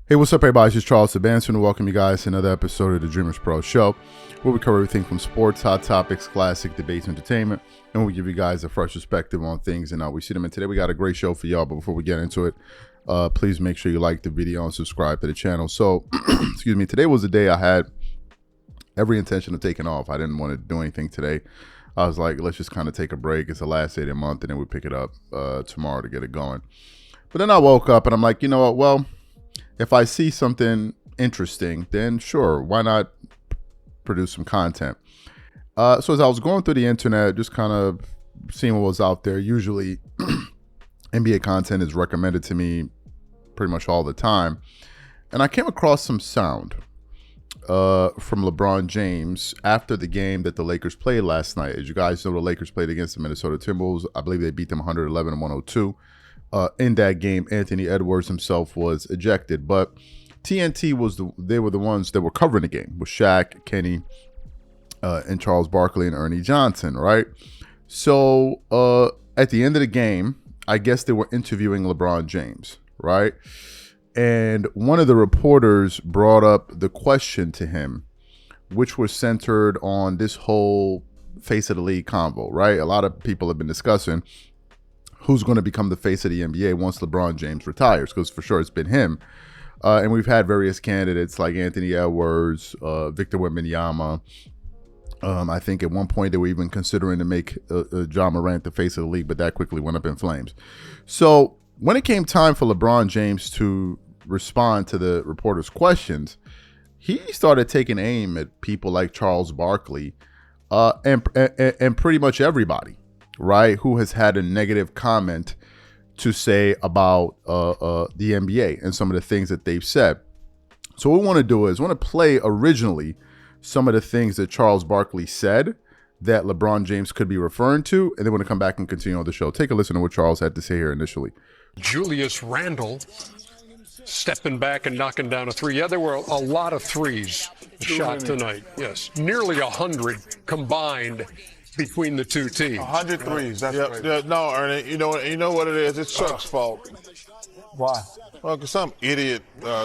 Hey, what's up, everybody? It's just Charles Sebastian to welcome you guys to another episode of the Dreamers Pro Show, where we cover everything from sports, hot topics, classic debates, entertainment, and we give you guys a fresh perspective on things and how we see them. And today we got a great show for y'all, but before we get into it, please make sure you like the video and subscribe to the channel. So, excuse me, today was the day I had every intention of taking off. I didn't want to do anything today. I was like, let's just kind of take a break. It's the last day of the month, and then we pick it up tomorrow to get it going. But then I woke up and I'm like, you know what? Well, if I see something interesting, then sure, why not produce some content? So as I was going through the internet, just kind of seeing what was out there, usually NBA content is recommended to me pretty much all the time. And I came across some sound from LeBron James after the game that the Lakers played last night. As you guys know, the Lakers played against the Minnesota Timberwolves. I believe they beat them 111-102. In that game, Anthony Edwards himself was ejected, but TNT they were the ones that were covering the game with Shaq, Kenny, and Charles Barkley and Ernie Johnson, right? So at the end of the game, I guess they were interviewing LeBron James, right? And one of the reporters brought up the question to him, which was centered on this whole face of the league convo, right? A lot of people have been discussing who's going to become the face of the NBA once LeBron James retires, because for sure it's been him. And we've had various candidates like Anthony Edwards, Victor Wembanyama. I think at one point they were even considering to make Ja Morant the face of the league, but that quickly went up in flames. So when it came time for LeBron James to respond to the reporter's questions, he started taking aim at people like Charles Barkley and pretty much everybody, right, who has had a negative comment to say about the NBA and some of the things that they've said. So what we want to do is we want to play originally some of the things that Charles Barkley said that LeBron James could be referring to, and then we're going to come back and continue on the show. Take a listen to what Charles had to say here initially. Julius Randle stepping back and knocking down a three. Yeah, there were a lot of threes shot tonight. Yes, nearly 100 combined between the two teams. 100 threes. That's right. Yeah, no, Ernie. You know what it is? It's Chuck's fault. Why? Well, because some idiot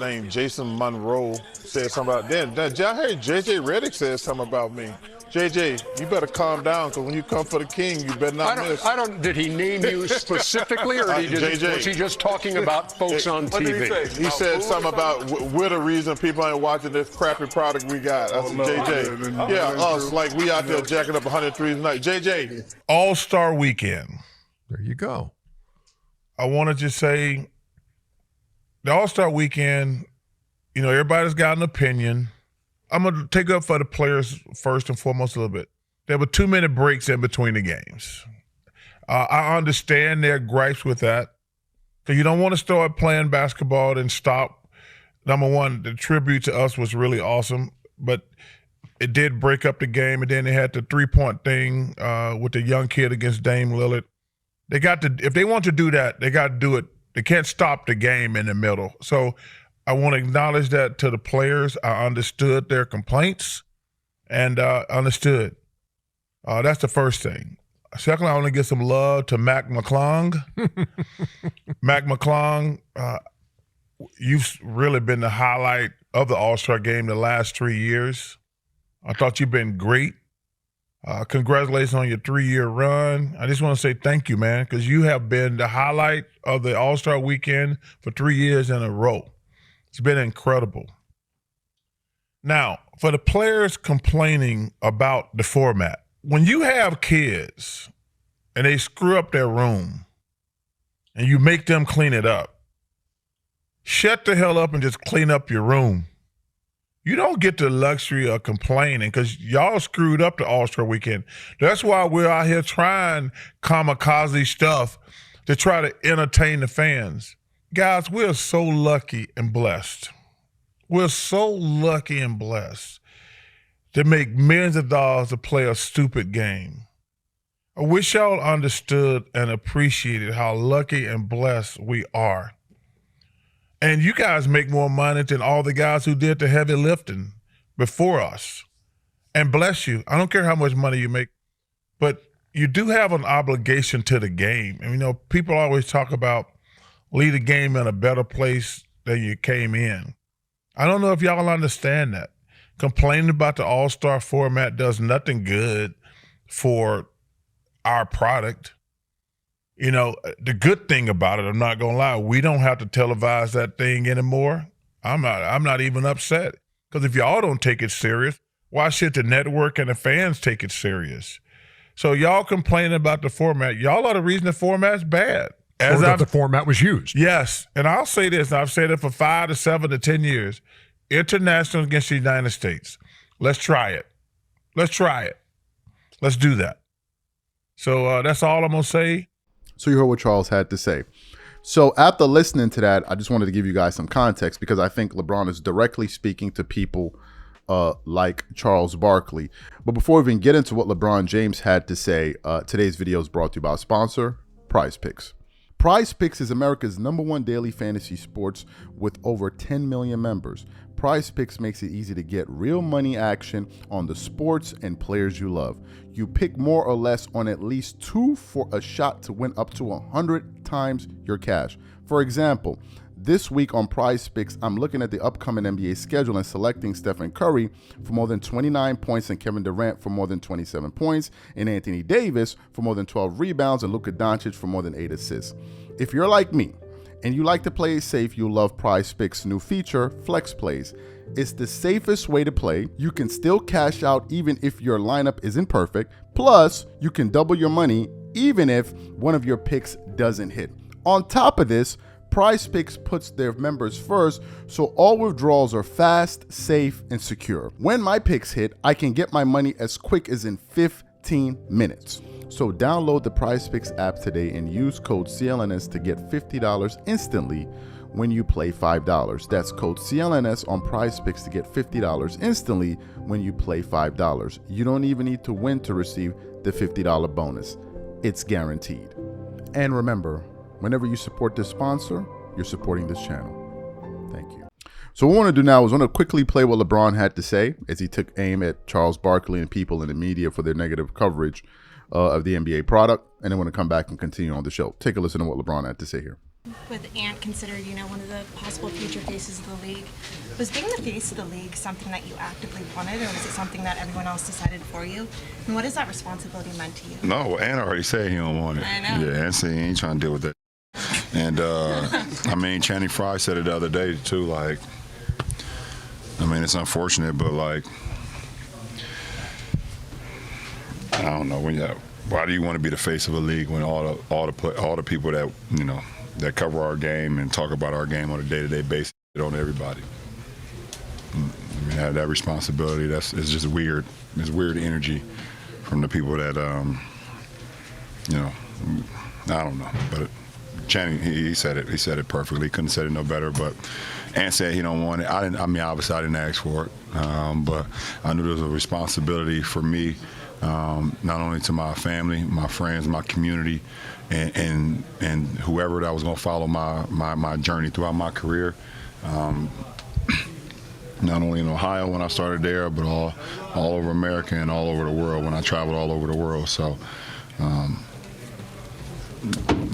named Jason Monroe said something about that. I heard JJ Redick said something about me. JJ, you better calm down, because when you come for the king, you better not miss. Did he name you specifically, or was he just talking about folks on TV? He said something about we're the reason people ain't watching this crappy product we got. I said, JJ. Yeah, us, like we out there jacking up 100 threes a night. JJ. All-Star Weekend. There you go. I want to just say, the All-Star Weekend, everybody's got an opinion. I'm going to take up for the players first and foremost a little bit. There were too many breaks in between the games. I understand their gripes with that. So you don't want to start playing basketball and stop. Number one, the tribute to us was really awesome, but it did break up the game. And then they had the three-point thing with the young kid against Dame Lillard. If they want to do that, they got to do it. They can't stop the game in the middle. So I want to acknowledge that to the players. I understood their complaints and understood. That's the first thing. Secondly, I want to give some love to Mac McClung. Mac McClung, you've really been the highlight of the All-Star game the last 3 years. I thought you've been great. Congratulations on your 3-year run. I just want to say thank you, man, because you have been the highlight of the All-Star Weekend for 3 years in a row. It's been incredible. Now, for the players complaining about the format, when you have kids and they screw up their room and you make them clean it up, shut the hell up and just clean up your room. You don't get the luxury of complaining because y'all screwed up the All-Star Weekend. That's why we're out here trying kamikaze stuff to try to entertain the fans. Guys, we're so lucky and blessed. We're so lucky and blessed to make millions of dollars to play a stupid game. I wish y'all understood and appreciated how lucky and blessed we are. And you guys make more money than all the guys who did the heavy lifting before us. And bless you. I don't care how much money you make, but you do have an obligation to the game. And people always talk about leave the game in a better place than you came in. I don't know if y'all understand that. Complaining about the All-Star format does nothing good for our product. You know, the good thing about it, I'm not gonna lie, we don't have to televise that thing anymore. I'm not even upset. Because if y'all don't take it serious, why should the network and the fans take it serious? So y'all complaining about the format. Y'all are the reason the format's bad. Or that the format was used. Yes. And I'll say this, and I've said it for 5 to 7 to 10 years. International against the United States. Let's try it. Let's try it. Let's do that. So that's all I'm going to say. So you heard what Charles had to say. So after listening to that, I just wanted to give you guys some context because I think LeBron is directly speaking to people like Charles Barkley. But before we even get into what LeBron James had to say, today's video is brought to you by our sponsor, PrizePicks. PrizePicks is America's #1 daily fantasy sports with over 10 million members. PrizePicks makes it easy to get real money action on the sports and players you love. You pick more or less on at least 2 for a shot to win up to 100 times your cash. For example, this week on PrizePicks, I'm looking at the upcoming NBA schedule and selecting Stephen Curry for more than 29 points and Kevin Durant for more than 27 points and Anthony Davis for more than 12 rebounds and Luka Doncic for more than 8 assists. If you're like me and you like to play it safe, you'll love PrizePicks' new feature, Flex Plays. It's the safest way to play. You can still cash out even if your lineup isn't perfect. Plus, you can double your money even if one of your picks doesn't hit. On top of this, PrizePicks puts their members first, so all withdrawals are fast, safe, and secure. When my picks hit, I can get my money as quick as in 15 minutes. So download the PrizePicks app today and use code CLNS to get $50 instantly when you play $5. That's code CLNS on PrizePicks to get $50 instantly when you play $5. You don't even need to win to receive the $50 bonus. It's guaranteed. And remember, whenever you support this sponsor, you're supporting this channel. Thank you. So what I want to do now is I want to quickly play what LeBron had to say as he took aim at Charles Barkley and people in the media for their negative coverage of the NBA product. And then we're going to come back and continue on the show. Take a listen to what LeBron had to say here. With Ant considered, one of the possible future faces of the league, was being the face of the league something that you actively wanted, or was it something that everyone else decided for you? And what has that responsibility meant to you? No, Ant already said he don't want it. I know. Yeah, Ant said he ain't trying to deal with that. And, Channing Frye said it the other day, too, it's unfortunate, but, I don't know, why do you want to be the face of a league when all the people that, that cover our game and talk about our game on a day-to-day basis on everybody? That responsibility, it's just weird. It's weird energy from the people that, I don't know, but Channing, he said it. He said it perfectly. He couldn't have said it no better. But Ant said he don't want it. Obviously I didn't ask for it, but I knew there was a responsibility for me, not only to my family, my friends, my community, and whoever that was going to follow my journey throughout my career. Not only in Ohio when I started there, but all over America and all over the world when I traveled all over the world. So.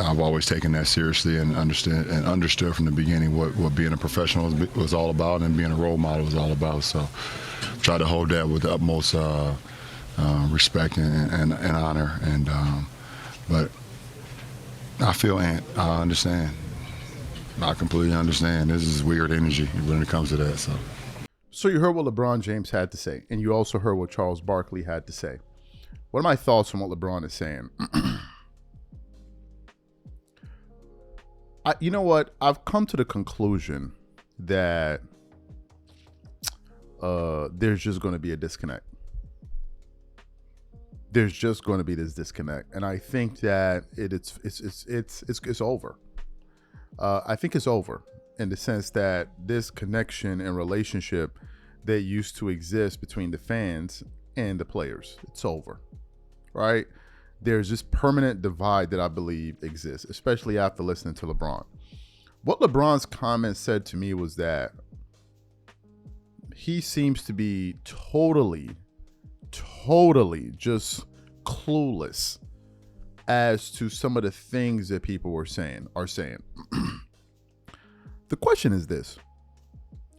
I've always taken that seriously and understood from the beginning what being a professional was all about and being a role model was all about. So try to hold that with the utmost respect and honor. But I feel Ant. I understand. I completely understand. This is weird energy when it comes to that. So you heard what LeBron James had to say, and you also heard what Charles Barkley had to say. What are my thoughts on what LeBron is saying? You know what? I've come to the conclusion that there's just going to be a disconnect. There's just going to be this disconnect, and I think that it's over. I think it's over in the sense that this connection and relationship that used to exist between the fans and the players, it's over, right? There's this permanent divide that I believe exists, especially after listening to LeBron. What LeBron's comment said to me was that he seems to be totally just clueless as to some of the things that people are saying. The question is this.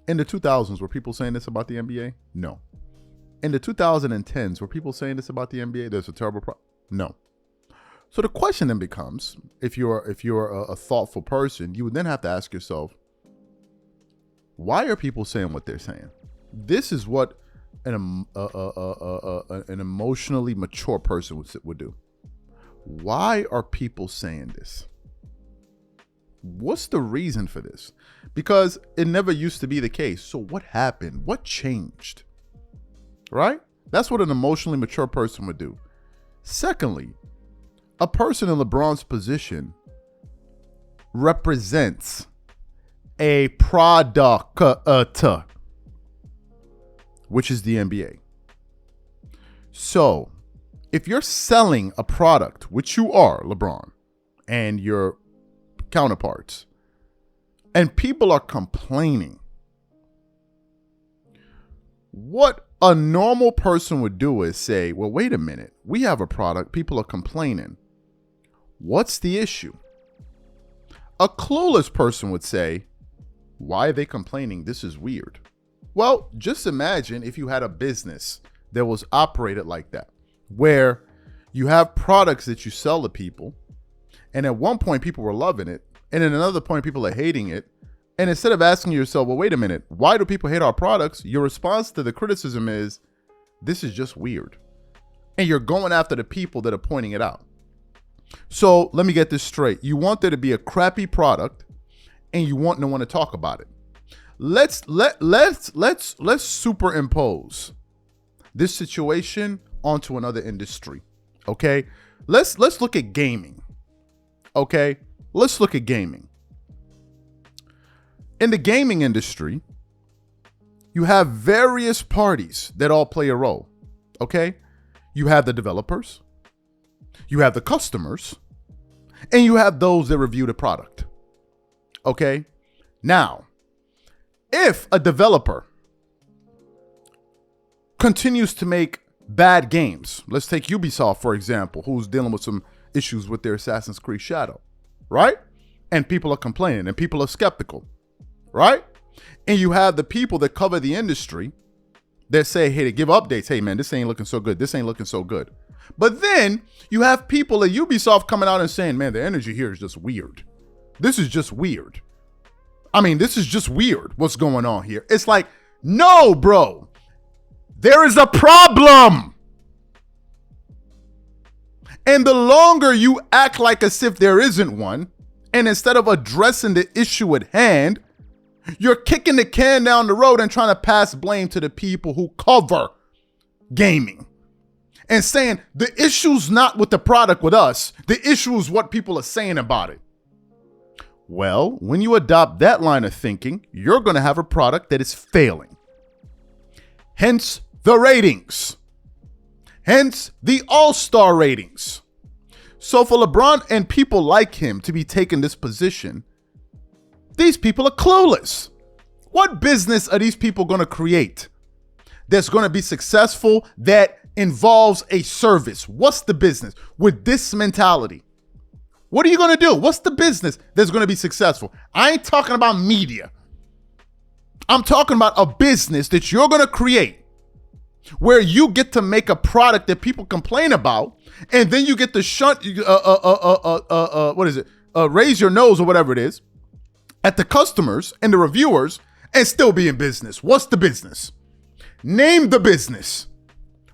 In the 2000s, were people saying this about the NBA? No. In the 2010s, were people saying this about the NBA? There's a terrible problem? No. So the question then becomes, if you're a thoughtful person, you would then have to ask yourself, why are people saying what they're saying? This is what an emotionally mature person would do. Why are people saying this? What's the reason for this? Because it never used to be the case. So what happened? What changed? Right? That's what an emotionally mature person would do. Secondly, a person in LeBron's position represents a product, which is the NBA. So if you're selling a product, which you are, LeBron, and your counterparts, and people are complaining, what a normal person would do is say, well, wait a minute, we have a product, people are complaining. What's the issue? A clueless person would say, why are they complaining? This is weird. Well, just imagine if you had a business that was operated like that, where you have products that you sell to people, and at one point people were loving it, and at another point people are hating it. And instead of asking yourself, well, wait a minute, why do people hate our products? Your response to the criticism is, this is just weird. And you're going after the people that are pointing it out. So let me get this straight. You want there to be a crappy product, and you want no one to talk about it. Let's superimpose this situation onto another industry. Okay? Let's look at gaming. Okay? Let's look at gaming. In the gaming industry, you have various parties that all play a role. Okay? You have the developers, you have the customers, and you have those that review the product. Okay? Now, if a developer continues to make bad games, let's take Ubisoft, for example, who's dealing with some issues with their Assassin's Creed Shadow, right? And people are complaining and people are skeptical, right? And you have the people that cover the industry that say, hey, they give updates. Hey, man, this ain't looking so good. This ain't looking so good. But then you have people at Ubisoft coming out and saying, man, the energy here is just weird. This is just weird. I mean, this is just weird. What's going on here? It's like, no, bro, there is a problem. And the longer you act like as if there isn't one, and instead of addressing the issue at hand, you're kicking the can down the road and trying to pass blame to the people who cover gaming and saying the issue's not with the product with us. The issue is what people are saying about it. Well, when you adopt that line of thinking, you're going to have a product that is failing. Hence the ratings. Hence the all-star ratings. So for LeBron and people like him to be taking this position, these people are clueless. What business are these people going to create that's going to be successful that involves a service? What's the business with this mentality? What are you going to do? What's the business that's going to be successful? I ain't talking about media. I'm talking about a business that you're going to create where you get to make a product that people complain about, and then you get to raise your nose or whatever it is at the customers and the reviewers and still be in business. What's the business? Name the business.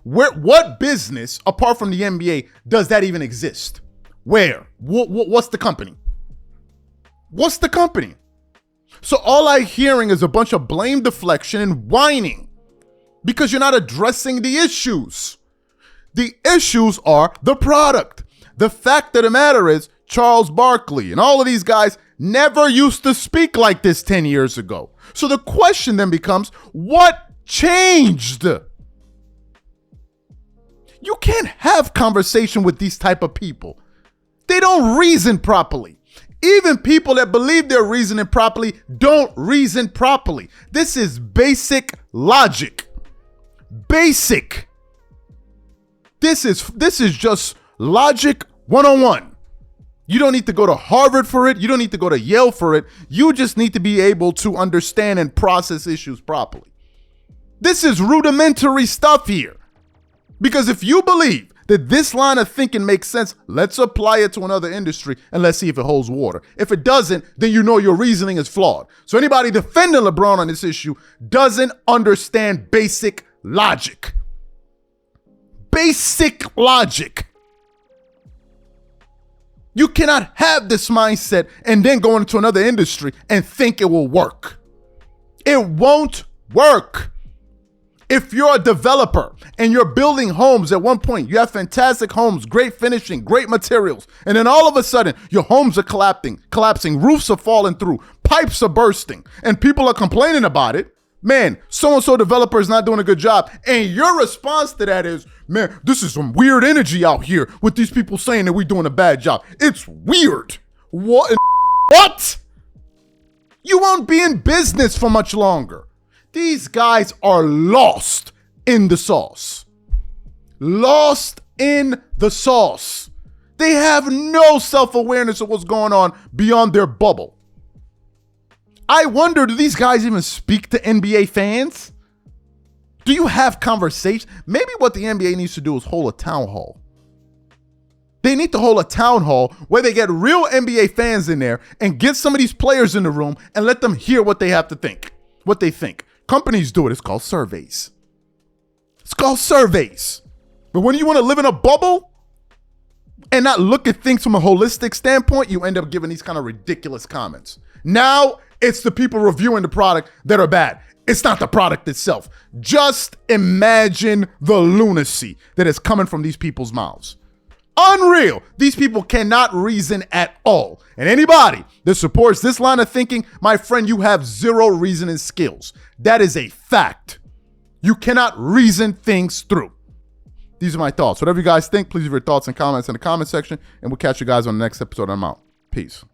What business apart from the NBA does that even exist? Where? What's the company? What's the company? So all I'm hearing is a bunch of blame deflection and whining because you're not addressing the issues. The issues are the product. The fact of the matter is Charles Barkley and all of these guys never used to speak like this 10 years ago. So the question then becomes, what changed? You can't have conversation with these type of people. They don't reason properly. Even people that believe they're reasoning properly don't reason properly. This is basic logic. Basic. This is just logic 101. You don't need to go to Harvard for it. You don't need to go to Yale for it. You just need to be able to understand and process issues properly. This is rudimentary stuff here. Because if you believe that this line of thinking makes sense, let's apply it to another industry and let's see if it holds water. If it doesn't, then you know your reasoning is flawed. So anybody defending LeBron on this issue doesn't understand basic logic. Basic logic. You cannot have this mindset and then go into another industry and think it will work. It won't work. If you're a developer and you're building homes at one point, you have fantastic homes, great finishing, great materials, and then all of a sudden your homes are collapsing, roofs are falling through, pipes are bursting, and people are complaining about it. Man, so-and-so developer is not doing a good job. And your response to that is, man, this is some weird energy out here with these people saying that we're doing a bad job. It's weird. What? You won't be in business for much longer. These guys are lost in the sauce. Lost in the sauce. They have no self-awareness of what's going on beyond their bubble. I wonder, do these guys even speak to NBA fans? Do you have conversations? Maybe what the NBA needs to do is hold a town hall. They need to hold a town hall where they get real NBA fans in there and get some of these players in the room and let them hear what they have to think, what they think. Companies do it. It's called surveys. It's called surveys. But when you want to live in a bubble and not look at things from a holistic standpoint, you end up giving these kind of ridiculous comments. Now it's the people reviewing the product that are bad. It's not the product itself. Just imagine the lunacy that is coming from these people's mouths. Unreal. These people cannot reason at all. And anybody that supports this line of thinking, my friend, you have zero reasoning skills. That is a fact. You cannot reason things through. These are my thoughts. Whatever you guys think, please leave your thoughts and comments in the comment section, and we'll catch you guys on the next episode. I'm out. Peace.